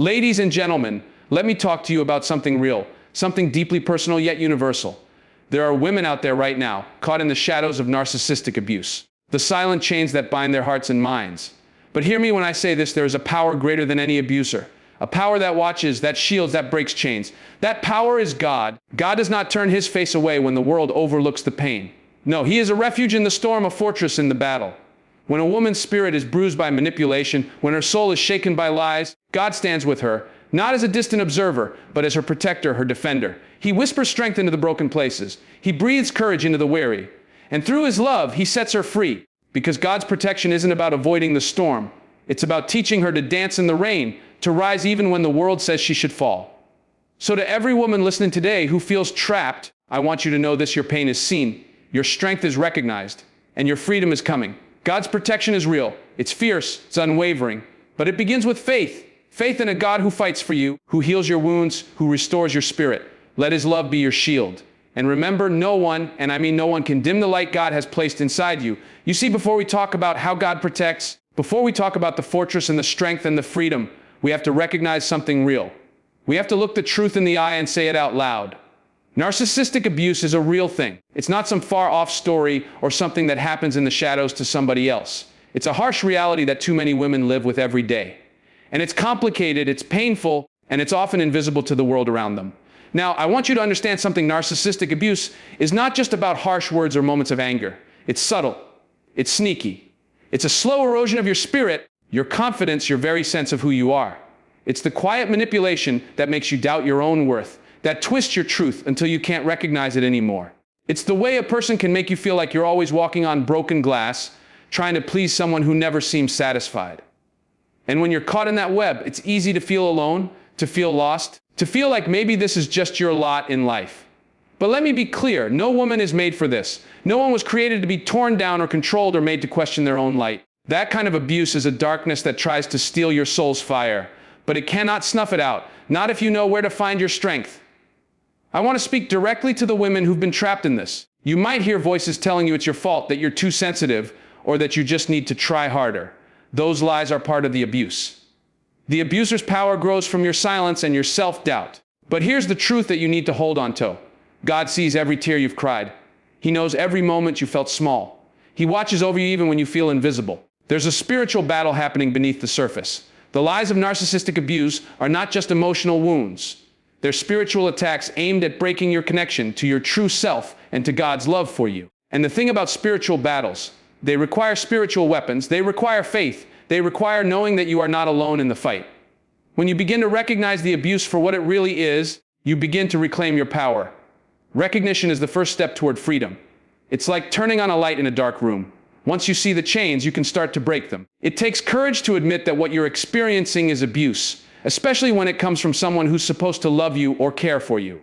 Ladies and gentlemen, let me talk to you about something real, something deeply personal yet universal. There are women out there right now, caught in the shadows of narcissistic abuse, the silent chains that bind their hearts and minds. But hear me when I say this, there is a power greater than any abuser. A power that watches, that shields, that breaks chains. That power is God. God does not turn his face away when the world overlooks the pain. No, he is a refuge in the storm, a fortress in the battle. When a woman's spirit is bruised by manipulation, when her soul is shaken by lies, God stands with her, not as a distant observer, but as her protector, her defender. He whispers strength into the broken places. He breathes courage into the weary. And through his love, he sets her free. Because God's protection isn't about avoiding the storm. It's about teaching her to dance in the rain, to rise even when the world says she should fall. So to every woman listening today who feels trapped, I want you to know this: your pain is seen, your strength is recognized, and your freedom is coming. God's protection is real. It's fierce, it's unwavering, but it begins with faith. Faith in a God who fights for you, who heals your wounds, who restores your spirit. Let his love be your shield. And remember, no one, and I mean no one, can dim the light God has placed inside you. You see, before we talk about how God protects, before we talk about the fortress and the strength and the freedom, we have to recognize something real. We have to look the truth in the eye and say it out loud. Narcissistic abuse is a real thing. It's not some far-off story or something that happens in the shadows to somebody else. It's a harsh reality that too many women live with every day. And it's complicated, it's painful, and it's often invisible to the world around them. Now, I want you to understand something. Narcissistic abuse is not just about harsh words or moments of anger. It's subtle. It's sneaky. It's a slow erosion of your spirit, your confidence, your very sense of who you are. It's the quiet manipulation that makes you doubt your own worth, that twists your truth until you can't recognize it anymore. It's the way a person can make you feel like you're always walking on broken glass, trying to please someone who never seems satisfied. And when you're caught in that web, it's easy to feel alone, to feel lost, to feel like maybe this is just your lot in life. But let me be clear, no woman is made for this. No one was created to be torn down or controlled or made to question their own light. That kind of abuse is a darkness that tries to steal your soul's fire, but it cannot snuff it out, not if you know where to find your strength. I want to speak directly to the women who've been trapped in this. You might hear voices telling you it's your fault, that you're too sensitive, or that you just need to try harder. Those lies are part of the abuse. The abuser's power grows from your silence and your self-doubt. But here's the truth that you need to hold on to. God sees every tear you've cried. He knows every moment you felt small. He watches over you even when you feel invisible. There's a spiritual battle happening beneath the surface. The lies of narcissistic abuse are not just emotional wounds. They're spiritual attacks aimed at breaking your connection to your true self and to God's love for you. And the thing about spiritual battles, they require spiritual weapons, they require faith, they require knowing that you are not alone in the fight. When you begin to recognize the abuse for what it really is, you begin to reclaim your power. Recognition is the first step toward freedom. It's like turning on a light in a dark room. Once you see the chains, you can start to break them. It takes courage to admit that what you're experiencing is abuse, especially when it comes from someone who's supposed to love you or care for you.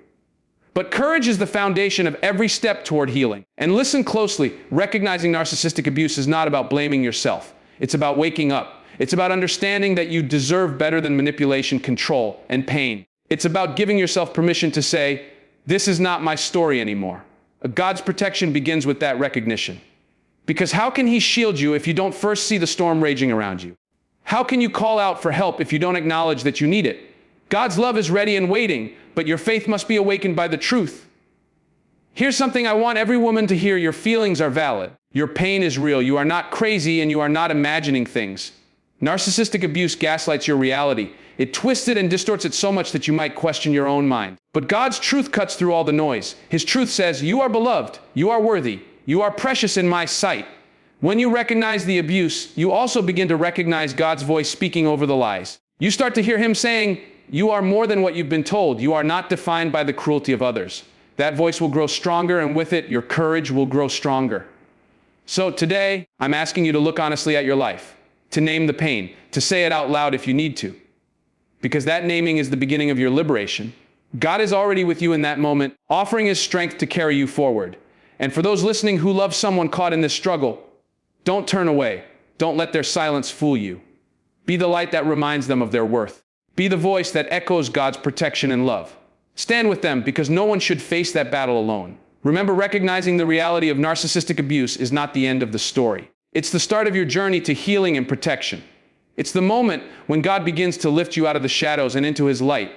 But courage is the foundation of every step toward healing. And listen closely, recognizing narcissistic abuse is not about blaming yourself. It's about waking up. It's about understanding that you deserve better than manipulation, control, and pain. It's about giving yourself permission to say, this is not my story anymore. God's protection begins with that recognition. Because how can he shield you if you don't first see the storm raging around you? How can you call out for help if you don't acknowledge that you need it? God's love is ready and waiting, but your faith must be awakened by the truth. Here's something I want every woman to hear. Your feelings are valid. Your pain is real. You are not crazy and you are not imagining things. Narcissistic abuse gaslights your reality. It twists it and distorts it so much that you might question your own mind. But God's truth cuts through all the noise. His truth says, you are beloved, you are worthy, you are precious in my sight. When you recognize the abuse, you also begin to recognize God's voice speaking over the lies. You start to hear him saying, you are more than what you've been told. You are not defined by the cruelty of others. That voice will grow stronger, and with it, your courage will grow stronger. So today, I'm asking you to look honestly at your life, to name the pain, to say it out loud if you need to. Because that naming is the beginning of your liberation. God is already with you in that moment, offering his strength to carry you forward. And for those listening who love someone caught in this struggle, don't turn away. Don't let their silence fool you. Be the light that reminds them of their worth. Be the voice that echoes God's protection and love. Stand with them because no one should face that battle alone. Remember, recognizing the reality of narcissistic abuse is not the end of the story. It's the start of your journey to healing and protection. It's the moment when God begins to lift you out of the shadows and into his light.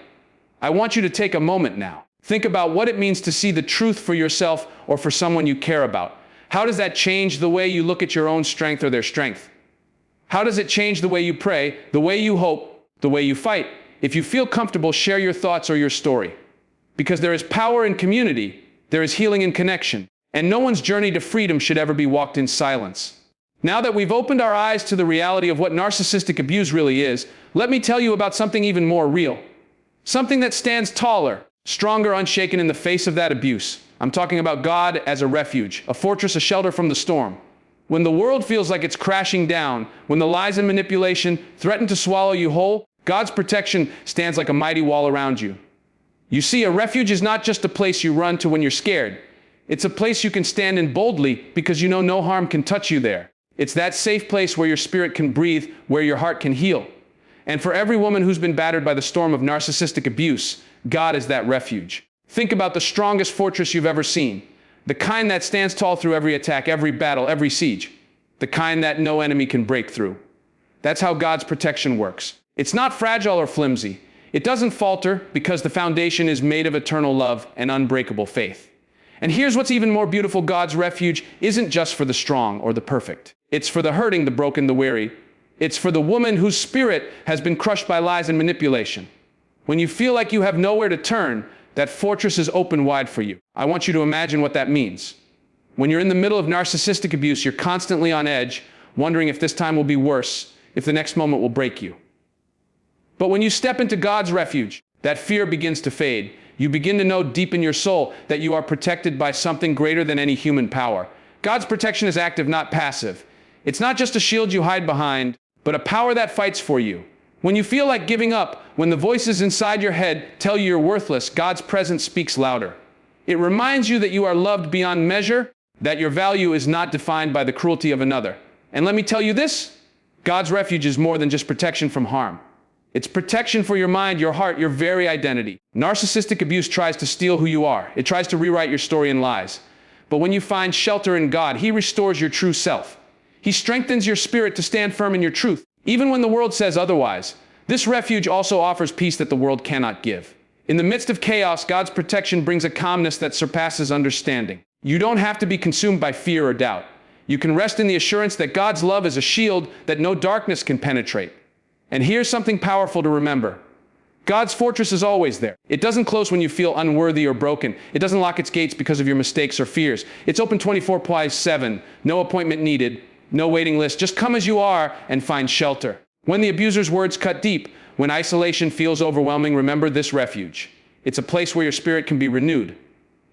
I want you to take a moment now. Think about what it means to see the truth for yourself or for someone you care about. How does that change the way you look at your own strength or their strength? How does it change the way you pray, the way you hope, the way you fight? If you feel comfortable, share your thoughts or your story. Because there is power in community, there is healing in connection, and no one's journey to freedom should ever be walked in silence. Now that we've opened our eyes to the reality of what narcissistic abuse really is, let me tell you about something even more real. Something that stands taller, stronger, unshaken in the face of that abuse. I'm talking about God as a refuge, a fortress, a shelter from the storm. When the world feels like it's crashing down, when the lies and manipulation threaten to swallow you whole, God's protection stands like a mighty wall around you. You see, a refuge is not just a place you run to when you're scared. It's a place you can stand in boldly because you know no harm can touch you there. It's that safe place where your spirit can breathe, where your heart can heal. And for every woman who's been battered by the storm of narcissistic abuse, God is that refuge. Think about the strongest fortress you've ever seen. The kind that stands tall through every attack, every battle, every siege. The kind that no enemy can break through. That's how God's protection works. It's not fragile or flimsy. It doesn't falter because the foundation is made of eternal love and unbreakable faith. And here's what's even more beautiful. God's refuge isn't just for the strong or the perfect. It's for the hurting, the broken, the weary. It's for the woman whose spirit has been crushed by lies and manipulation. When you feel like you have nowhere to turn, that fortress is open wide for you. I want you to imagine what that means. When you're in the middle of narcissistic abuse, you're constantly on edge, wondering if this time will be worse, if the next moment will break you. But when you step into God's refuge, that fear begins to fade. You begin to know deep in your soul that you are protected by something greater than any human power. God's protection is active, not passive. It's not just a shield you hide behind, but a power that fights for you. When you feel like giving up, when the voices inside your head tell you you're worthless, God's presence speaks louder. It reminds you that you are loved beyond measure, that your value is not defined by the cruelty of another. And let me tell you this, God's refuge is more than just protection from harm. It's protection for your mind, your heart, your very identity. Narcissistic abuse tries to steal who you are. It tries to rewrite your story in lies. But when you find shelter in God, He restores your true self. He strengthens your spirit to stand firm in your truth, even when the world says otherwise. This refuge also offers peace that the world cannot give. In the midst of chaos, God's protection brings a calmness that surpasses understanding. You don't have to be consumed by fear or doubt. You can rest in the assurance that God's love is a shield that no darkness can penetrate. And here's something powerful to remember. God's fortress is always there. It doesn't close when you feel unworthy or broken. It doesn't lock its gates because of your mistakes or fears. It's open 24/7, no appointment needed, no waiting list. Just come as you are and find shelter. When the abuser's words cut deep, when isolation feels overwhelming, remember this refuge. It's a place where your spirit can be renewed.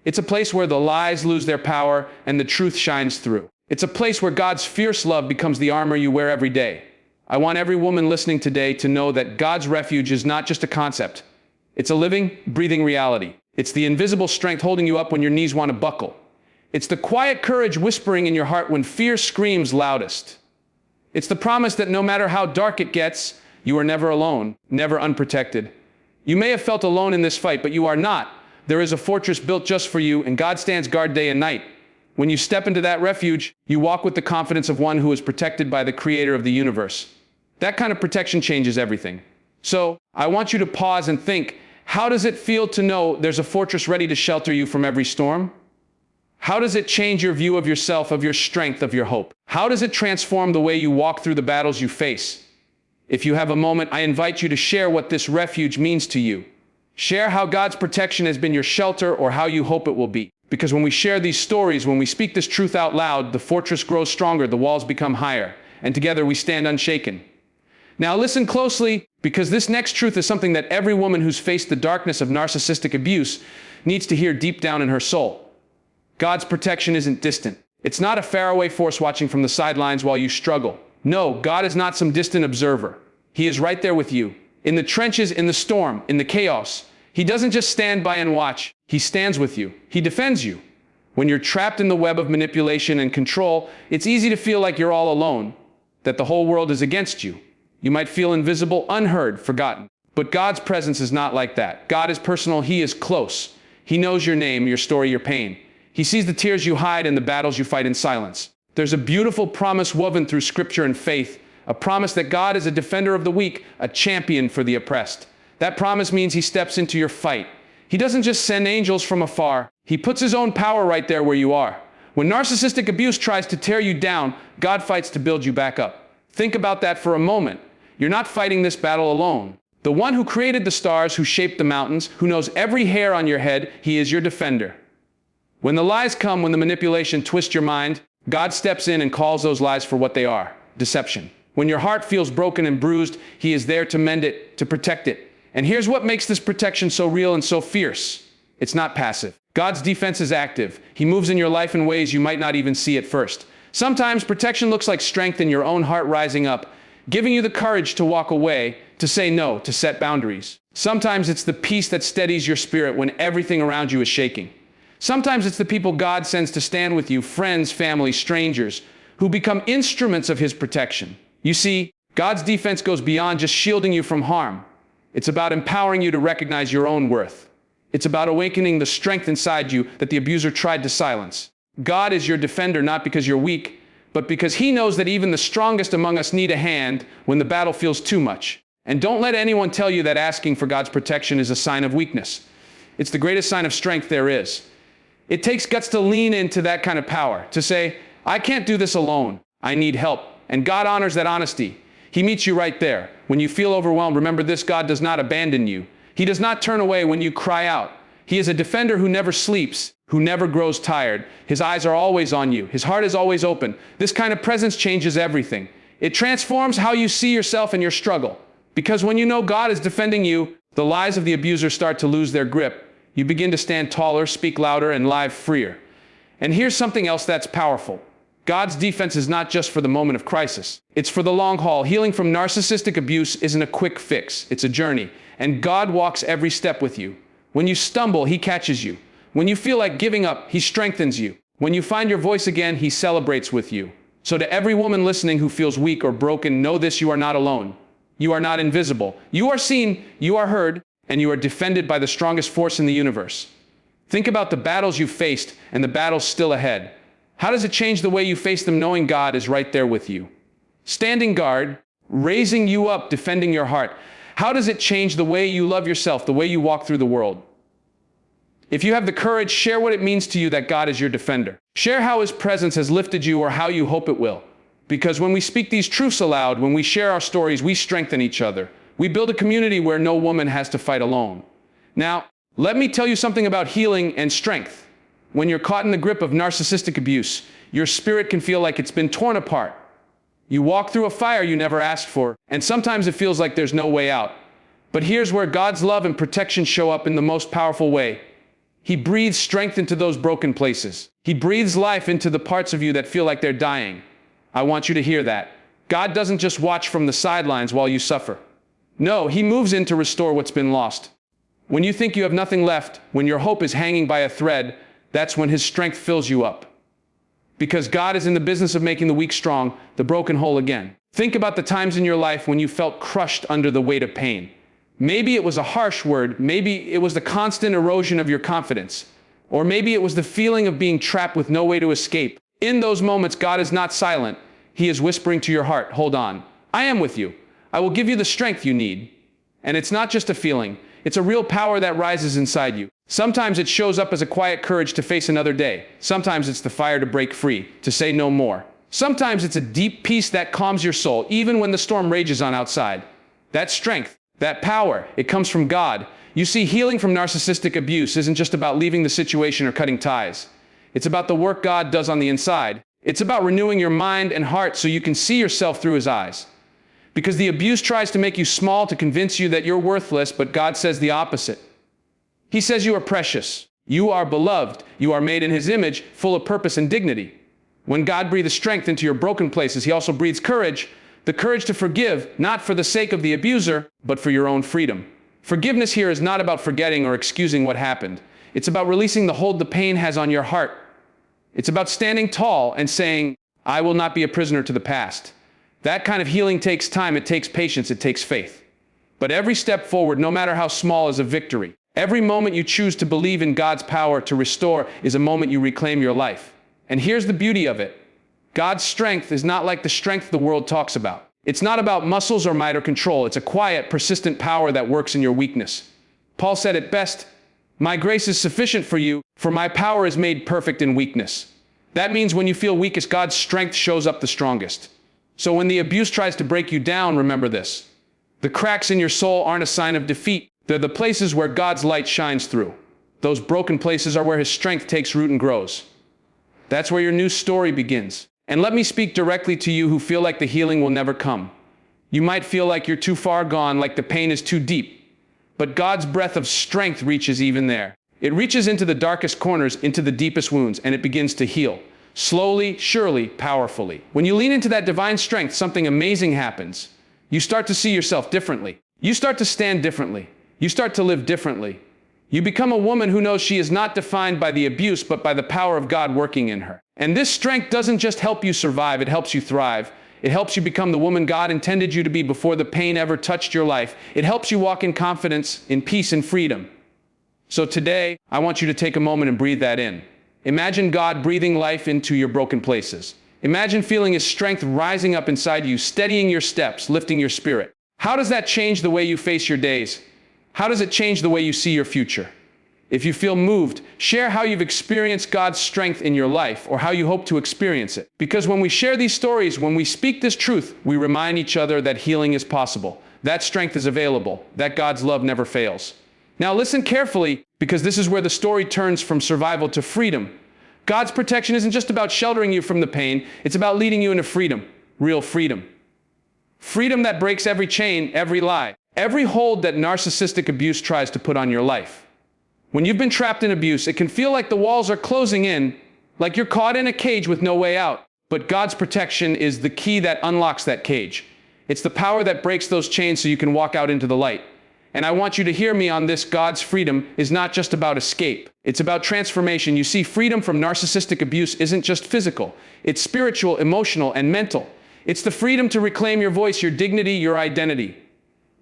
It's a place where the lies lose their power and the truth shines through. It's a place where God's fierce love becomes the armor you wear every day. I want every woman listening today to know that God's refuge is not just a concept. It's a living, breathing reality. It's the invisible strength holding you up when your knees want to buckle. It's the quiet courage whispering in your heart when fear screams loudest. It's the promise that no matter how dark it gets, you are never alone, never unprotected. You may have felt alone in this fight, but you are not. There is a fortress built just for you, and God stands guard day and night. When you step into that refuge, you walk with the confidence of one who is protected by the Creator of the universe. That kind of protection changes everything. So, I want you to pause and think, how does it feel to know there's a fortress ready to shelter you from every storm? How does it change your view of yourself, of your strength, of your hope? How does it transform the way you walk through the battles you face? If you have a moment, I invite you to share what this refuge means to you. Share how God's protection has been your shelter or how you hope it will be. Because when we share these stories, when we speak this truth out loud, the fortress grows stronger, the walls become higher, and together we stand unshaken. Now listen closely, because this next truth is something that every woman who's faced the darkness of narcissistic abuse needs to hear deep down in her soul. God's protection isn't distant. It's not a faraway force watching from the sidelines while you struggle. No, God is not some distant observer. He is right there with you. In the trenches, in the storm, in the chaos. He doesn't just stand by and watch. He stands with you. He defends you. When you're trapped in the web of manipulation and control, it's easy to feel like you're all alone, that the whole world is against you. You might feel invisible, unheard, forgotten. But God's presence is not like that. God is personal. He is close. He knows your name, your story, your pain. He sees the tears you hide and the battles you fight in silence. There's a beautiful promise woven through scripture and faith, a promise that God is a defender of the weak, a champion for the oppressed. That promise means he steps into your fight. He doesn't just send angels from afar. He puts his own power right there where you are. When narcissistic abuse tries to tear you down, God fights to build you back up. Think about that for a moment. You're not fighting this battle alone. The one who created the stars, who shaped the mountains, who knows every hair on your head, he is your defender. When the lies come, when the manipulation twists your mind, God steps in and calls those lies for what they are: deception. When your heart feels broken and bruised, he is there to mend it, to protect it. And here's what makes this protection so real and so fierce. It's not passive. God's defense is active. He moves in your life in ways you might not even see at first. Sometimes protection looks like strength in your own heart rising up, giving you the courage to walk away, to say no, to set boundaries. Sometimes it's the peace that steadies your spirit when everything around you is shaking. Sometimes it's the people God sends to stand with you, friends, family, strangers, who become instruments of his protection. You see, God's defense goes beyond just shielding you from harm. It's about empowering you to recognize your own worth. It's about awakening the strength inside you that the abuser tried to silence. God is your defender not because you're weak, but because he knows that even the strongest among us need a hand when the battle feels too much. And don't let anyone tell you that asking for God's protection is a sign of weakness. It's the greatest sign of strength there is. It takes guts to lean into that kind of power, to say, I can't do this alone. I need help. And God honors that honesty. He meets you right there. When you feel overwhelmed, remember this: God does not abandon you. He does not turn away when you cry out. He is a defender who never sleeps, who never grows tired. His eyes are always on you. His heart is always open. This kind of presence changes everything. It transforms how you see yourself and your struggle. Because when you know God is defending you, the lies of the abuser start to lose their grip. You begin to stand taller, speak louder, and live freer. And here's something else that's powerful. God's defense is not just for the moment of crisis. It's for the long haul. Healing from narcissistic abuse isn't a quick fix. It's a journey. And God walks every step with you. When you stumble, he catches you. When you feel like giving up, he strengthens you. When you find your voice again, he celebrates with you. So to every woman listening who feels weak or broken, know this: you are not alone. You are not invisible. You are seen, you are heard, and you are defended by the strongest force in the universe. Think about the battles you've faced and the battles still ahead. How does it change the way you face them knowing God is right there with you? Standing guard, raising you up, defending your heart. How does it change the way you love yourself, the way you walk through the world? If you have the courage, share what it means to you that God is your defender. Share how his presence has lifted you or how you hope it will. Because when we speak these truths aloud, when we share our stories, we strengthen each other. We build a community where no woman has to fight alone. Now, let me tell you something about healing and strength. When you're caught in the grip of narcissistic abuse, your spirit can feel like it's been torn apart. You walk through a fire you never asked for, and sometimes it feels like there's no way out. But here's where God's love and protection show up in the most powerful way. He breathes strength into those broken places. He breathes life into the parts of you that feel like they're dying. I want you to hear that. God doesn't just watch from the sidelines while you suffer. No, he moves in to restore what's been lost. When you think you have nothing left, when your hope is hanging by a thread, that's when his strength fills you up. Because God is in the business of making the weak strong, the broken whole again. Think about the times in your life when you felt crushed under the weight of pain. Maybe it was a harsh word, maybe it was the constant erosion of your confidence, or maybe it was the feeling of being trapped with no way to escape. In those moments, God is not silent. He is whispering to your heart, hold on, I am with you. I will give you the strength you need. And it's not just a feeling, it's a real power that rises inside you. Sometimes it shows up as a quiet courage to face another day. Sometimes it's the fire to break free, to say no more. Sometimes it's a deep peace that calms your soul, even when the storm rages on outside. That strength, that power, it comes from God. You see, healing from narcissistic abuse isn't just about leaving the situation or cutting ties. It's about the work God does on the inside. It's about renewing your mind and heart so you can see yourself through his eyes. Because the abuse tries to make you small to convince you that you're worthless, but God says the opposite. He says you are precious. You are beloved. You are made in his image, full of purpose and dignity. When God breathes strength into your broken places, he also breathes courage, the courage to forgive, not for the sake of the abuser, but for your own freedom. Forgiveness here is not about forgetting or excusing what happened. It's about releasing the hold the pain has on your heart. It's about standing tall and saying, I will not be a prisoner to the past. That kind of healing takes time, it takes patience, it takes faith. But every step forward, no matter how small, is a victory. Every moment you choose to believe in God's power to restore is a moment you reclaim your life. And here's the beauty of it. God's strength is not like the strength the world talks about. It's not about muscles or might or control. It's a quiet, persistent power that works in your weakness. Paul said it best, "My grace is sufficient for you, for my power is made perfect in weakness." That means when you feel weakest, God's strength shows up the strongest. So when the abuse tries to break you down, remember this. The cracks in your soul aren't a sign of defeat. They're the places where God's light shines through. Those broken places are where his strength takes root and grows. That's where your new story begins. And let me speak directly to you who feel like the healing will never come. You might feel like you're too far gone, like the pain is too deep. But God's breath of strength reaches even there. It reaches into the darkest corners, into the deepest wounds, and it begins to heal. Slowly, surely, powerfully. When you lean into that divine strength, something amazing happens. You start to see yourself differently. You start to stand differently. You start to live differently. You become a woman who knows she is not defined by the abuse, but by the power of God working in her. And this strength doesn't just help you survive, it helps you thrive. It helps you become the woman God intended you to be before the pain ever touched your life. It helps you walk in confidence, in peace and freedom. So today, I want you to take a moment and breathe that in. Imagine God breathing life into your broken places. Imagine feeling his strength rising up inside you, steadying your steps, lifting your spirit. How does that change the way you face your days? How does it change the way you see your future? If you feel moved, share how you've experienced God's strength in your life or how you hope to experience it. Because when we share these stories, when we speak this truth, we remind each other that healing is possible, that strength is available, that God's love never fails. Now listen carefully, because this is where the story turns from survival to freedom. God's protection isn't just about sheltering you from the pain, it's about leading you into freedom, real freedom. Freedom that breaks every chain, every lie, every hold that narcissistic abuse tries to put on your life. When you've been trapped in abuse, it can feel like the walls are closing in, like you're caught in a cage with no way out. But God's protection is the key that unlocks that cage. It's the power that breaks those chains so you can walk out into the light. And I want you to hear me on this. God's freedom is not just about escape. It's about transformation. You see, freedom from narcissistic abuse isn't just physical. It's spiritual, emotional, and mental. It's the freedom to reclaim your voice, your dignity, your identity.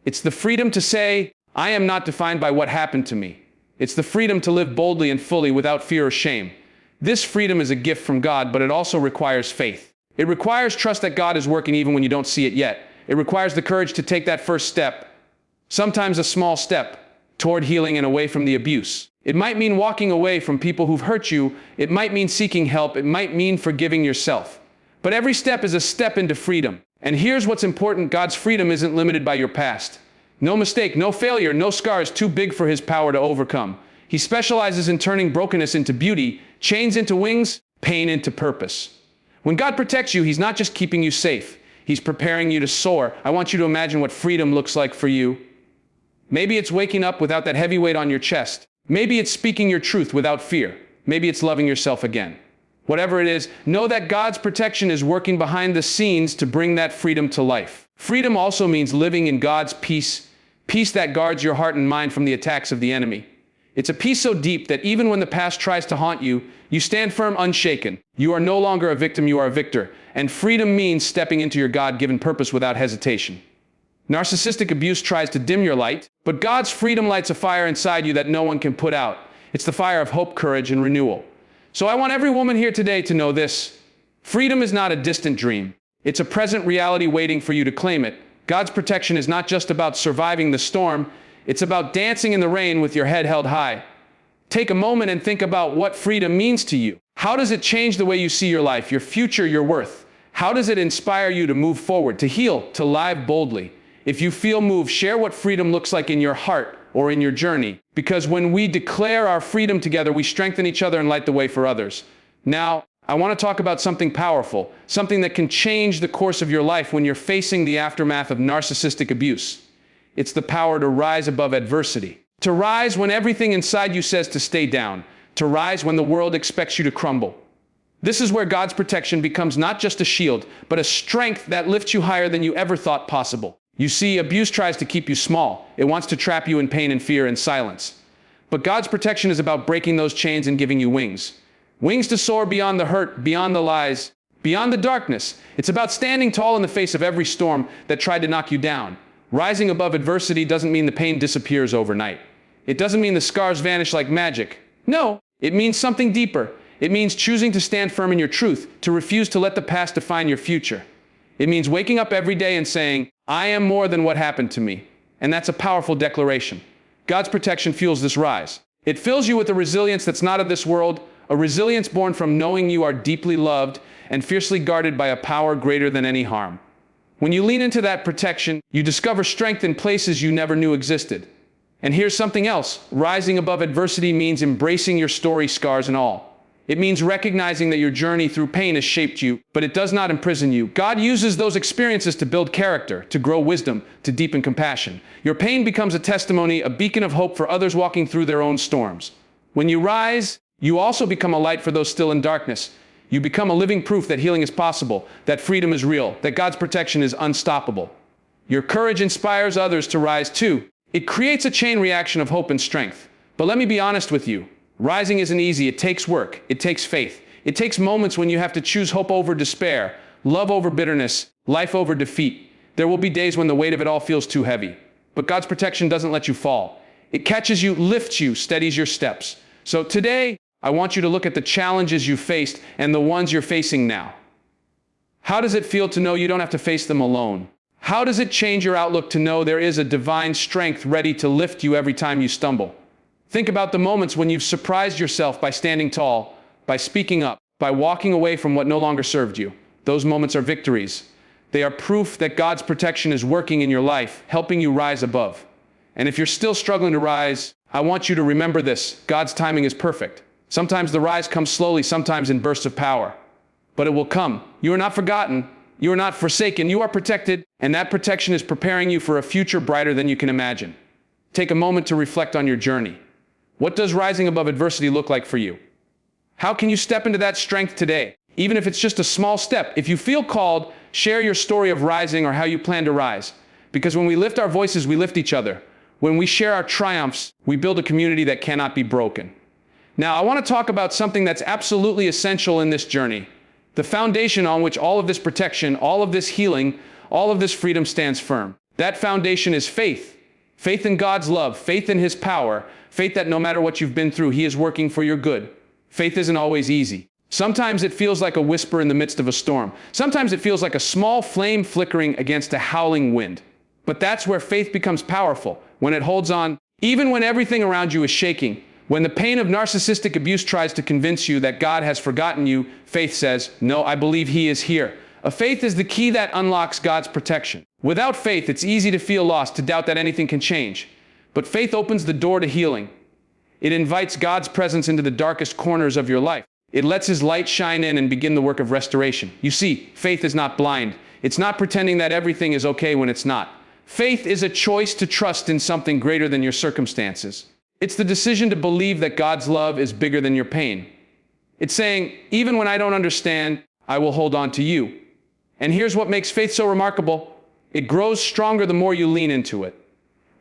It's the freedom to say, I am not defined by what happened to me. It's the freedom to live boldly and fully without fear or shame. This freedom is a gift from God, but it also requires faith. It requires trust that God is working even when you don't see it yet. It requires the courage to take that first step, sometimes a small step, toward healing and away from the abuse. It might mean walking away from people who've hurt you. It might mean seeking help. It might mean forgiving yourself. But every step is a step into freedom. And here's what's important. God's freedom isn't limited by your past. No mistake, no failure, no scars too big for his power to overcome. He specializes in turning brokenness into beauty, chains into wings, pain into purpose. When God protects you, he's not just keeping you safe. He's preparing you to soar. I want you to imagine what freedom looks like for you. Maybe it's waking up without that heavy weight on your chest. Maybe it's speaking your truth without fear. Maybe it's loving yourself again. Whatever it is, know that God's protection is working behind the scenes to bring that freedom to life. Freedom also means living in God's peace, peace that guards your heart and mind from the attacks of the enemy. It's a peace so deep that even when the past tries to haunt you, you stand firm, unshaken. You are no longer a victim, you are a victor. And freedom means stepping into your God-given purpose without hesitation. Narcissistic abuse tries to dim your light, but God's freedom lights a fire inside you that no one can put out. It's the fire of hope, courage, and renewal. So I want every woman here today to know this. Freedom is not a distant dream. It's a present reality waiting for you to claim it. God's protection is not just about surviving the storm. It's about dancing in the rain with your head held high. Take a moment and think about what freedom means to you. How does it change the way you see your life, your future, your worth? How does it inspire you to move forward, to heal, to live boldly? If you feel moved, share what freedom looks like in your heart or in your journey. Because when we declare our freedom together, we strengthen each other and light the way for others. Now, I want to talk about something powerful, something that can change the course of your life when you're facing the aftermath of narcissistic abuse. It's the power to rise above adversity. To rise when everything inside you says to stay down. To rise when the world expects you to crumble. This is where God's protection becomes not just a shield, but a strength that lifts you higher than you ever thought possible. You see, abuse tries to keep you small. It wants to trap you in pain and fear and silence. But God's protection is about breaking those chains and giving you wings. Wings to soar beyond the hurt, beyond the lies, beyond the darkness. It's about standing tall in the face of every storm that tried to knock you down. Rising above adversity doesn't mean the pain disappears overnight. It doesn't mean the scars vanish like magic. No, it means something deeper. It means choosing to stand firm in your truth, to refuse to let the past define your future. It means waking up every day and saying, I am more than what happened to me. And that's a powerful declaration. God's protection fuels this rise. It fills you with a resilience that's not of this world, a resilience born from knowing you are deeply loved and fiercely guarded by a power greater than any harm. When you lean into that protection, you discover strength in places you never knew existed. And here's something else. Rising above adversity means embracing your story, scars and all. It means recognizing that your journey through pain has shaped you, but it does not imprison you. God uses those experiences to build character, to grow wisdom, to deepen compassion. Your pain becomes a testimony, a beacon of hope for others walking through their own storms. When you rise, you also become a light for those still in darkness. You become a living proof that healing is possible, that freedom is real, that God's protection is unstoppable. Your courage inspires others to rise too. It creates a chain reaction of hope and strength. But let me be honest with you. Rising isn't easy. It takes work. It takes faith. It takes moments when you have to choose hope over despair, love over bitterness, life over defeat. There will be days when the weight of it all feels too heavy. But God's protection doesn't let you fall. It catches you, lifts you, steadies your steps. So today, I want you to look at the challenges you faced and the ones you're facing now. How does it feel to know you don't have to face them alone? How does it change your outlook to know there is a divine strength ready to lift you every time you stumble? Think about the moments when you've surprised yourself by standing tall, by speaking up, by walking away from what no longer served you. Those moments are victories. They are proof that God's protection is working in your life, helping you rise above. And if you're still struggling to rise, I want you to remember this. God's timing is perfect. Sometimes the rise comes slowly, sometimes in bursts of power. But it will come. You are not forgotten. You are not forsaken. You are protected, and that protection is preparing you for a future brighter than you can imagine. Take a moment to reflect on your journey. What does rising above adversity look like for you? How can you step into that strength today? Even if it's just a small step. If you feel called, share your story of rising or how you plan to rise. Because when we lift our voices, we lift each other. When we share our triumphs, we build a community that cannot be broken. Now, I want to talk about something that's absolutely essential in this journey. The foundation on which all of this protection, all of this healing, all of this freedom stands firm. That foundation is faith. Faith in God's love, faith in His power, faith that no matter what you've been through, He is working for your good. Faith isn't always easy. Sometimes it feels like a whisper in the midst of a storm. Sometimes it feels like a small flame flickering against a howling wind. But that's where faith becomes powerful, when it holds on, even when everything around you is shaking. When the pain of narcissistic abuse tries to convince you that God has forgotten you, faith says, no, I believe He is here. A faith is the key that unlocks God's protection. Without faith, it's easy to feel lost, to doubt that anything can change. But faith opens the door to healing. It invites God's presence into the darkest corners of your life. It lets His light shine in and begin the work of restoration. You see, faith is not blind. It's not pretending that everything is okay when it's not. Faith is a choice to trust in something greater than your circumstances. It's the decision to believe that God's love is bigger than your pain. It's saying, even when I don't understand, I will hold on to you. And here's what makes faith so remarkable. It grows stronger the more you lean into it.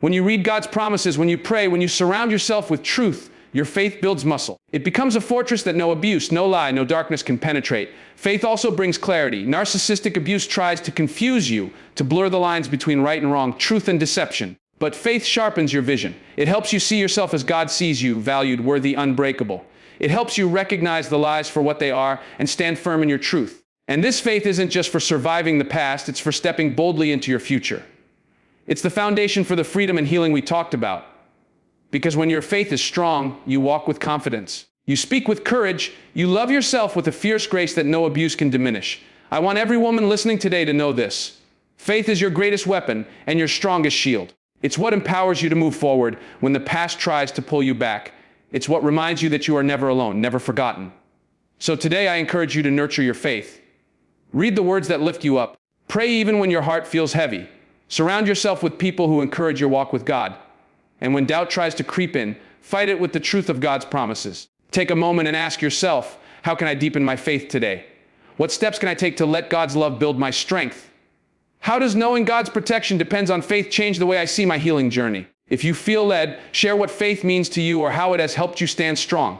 When you read God's promises, when you pray, when you surround yourself with truth, your faith builds muscle. It becomes a fortress that no abuse, no lie, no darkness can penetrate. Faith also brings clarity. Narcissistic abuse tries to confuse you, to blur the lines between right and wrong, truth and deception. But faith sharpens your vision. It helps you see yourself as God sees you, valued, worthy, unbreakable. It helps you recognize the lies for what they are and stand firm in your truth. And this faith isn't just for surviving the past, it's for stepping boldly into your future. It's the foundation for the freedom and healing we talked about. Because when your faith is strong, you walk with confidence. You speak with courage. You love yourself with a fierce grace that no abuse can diminish. I want every woman listening today to know this. Faith is your greatest weapon and your strongest shield. It's what empowers you to move forward when the past tries to pull you back. It's what reminds you that you are never alone, never forgotten. So today I encourage you to nurture your faith. Read the words that lift you up. Pray even when your heart feels heavy. Surround yourself with people who encourage your walk with God. And when doubt tries to creep in, fight it with the truth of God's promises. Take a moment and ask yourself, how can I deepen my faith today? What steps can I take to let God's love build my strength? How does knowing God's protection depends on faith change the way I see my healing journey? If you feel led, share what faith means to you or how it has helped you stand strong.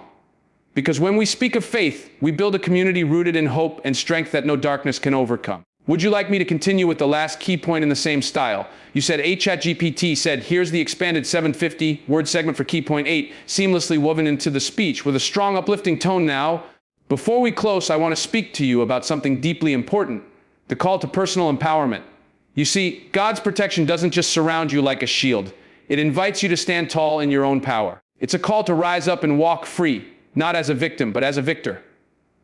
Because when we speak of faith, we build a community rooted in hope and strength that no darkness can overcome. Would you like me to continue with the last key point in the same style? You said ChatGPT said, here's the expanded 750 word segment for key point 8, seamlessly woven into the speech with a strong uplifting tone now. Before we close, I want to speak to you about something deeply important. The call to personal empowerment. You see, God's protection doesn't just surround you like a shield. It invites you to stand tall in your own power. It's a call to rise up and walk free, not as a victim, but as a victor.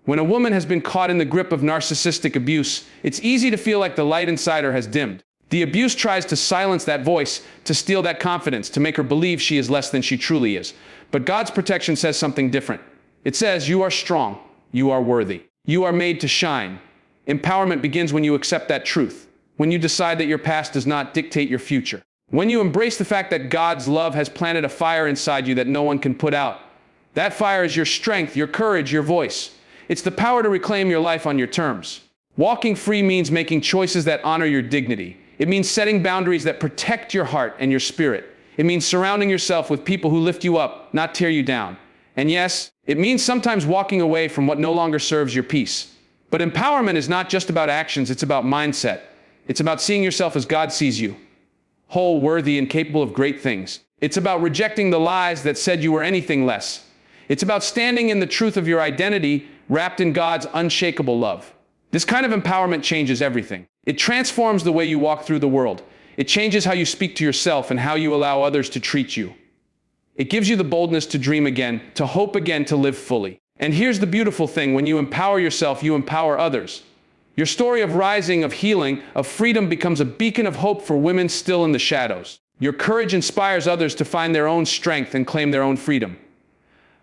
When a woman has been caught in the grip of narcissistic abuse, it's easy to feel like the light inside her has dimmed. The abuse tries to silence that voice, to steal that confidence, to make her believe she is less than she truly is. But God's protection says something different. It says, you are strong, you are worthy, you are made to shine. Empowerment begins when you accept that truth, when you decide that your past does not dictate your future, when you embrace the fact that God's love has planted a fire inside you that no one can put out. That fire is your strength, your courage, your voice. It's the power to reclaim your life on your terms. Walking free means making choices that honor your dignity. It means setting boundaries that protect your heart and your spirit. It means surrounding yourself with people who lift you up, not tear you down. And yes, it means sometimes walking away from what no longer serves your peace. But empowerment is not just about actions, it's about mindset. It's about seeing yourself as God sees you, whole, worthy, and capable of great things. It's about rejecting the lies that said you were anything less. It's about standing in the truth of your identity, wrapped in God's unshakable love. This kind of empowerment changes everything. It transforms the way you walk through the world. It changes how you speak to yourself and how you allow others to treat you. It gives you the boldness to dream again, to hope again, to live fully. And here's the beautiful thing: when you empower yourself, you empower others. Your story of rising, of healing, of freedom becomes a beacon of hope for women still in the shadows. Your courage inspires others to find their own strength and claim their own freedom.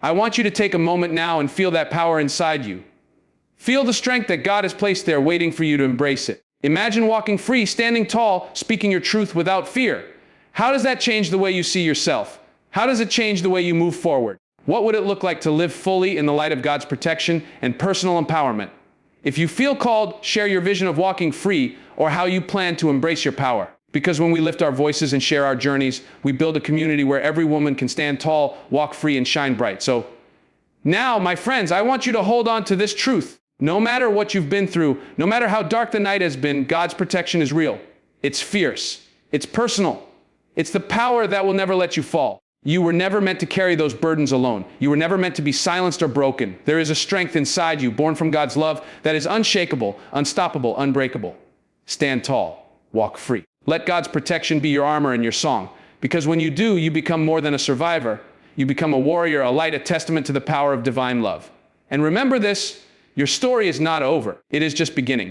I want you to take a moment now and feel that power inside you. Feel the strength that God has placed there waiting for you to embrace it. Imagine walking free, standing tall, speaking your truth without fear. How does that change the way you see yourself? How does it change the way you move forward? What would it look like to live fully in the light of God's protection and personal empowerment? If you feel called, share your vision of walking free or how you plan to embrace your power. Because when we lift our voices and share our journeys, we build a community where every woman can stand tall, walk free, and shine bright. So now, my friends, I want you to hold on to this truth. No matter what you've been through, no matter how dark the night has been, God's protection is real. It's fierce. It's personal. It's the power that will never let you fall. You were never meant to carry those burdens alone. You were never meant to be silenced or broken. There is a strength inside you, born from God's love, that is unshakable, unstoppable, unbreakable. Stand tall. Walk free. Let God's protection be your armor and your song. Because when you do, you become more than a survivor. You become a warrior, a light, a testament to the power of divine love. And remember this: your story is not over. It is just beginning.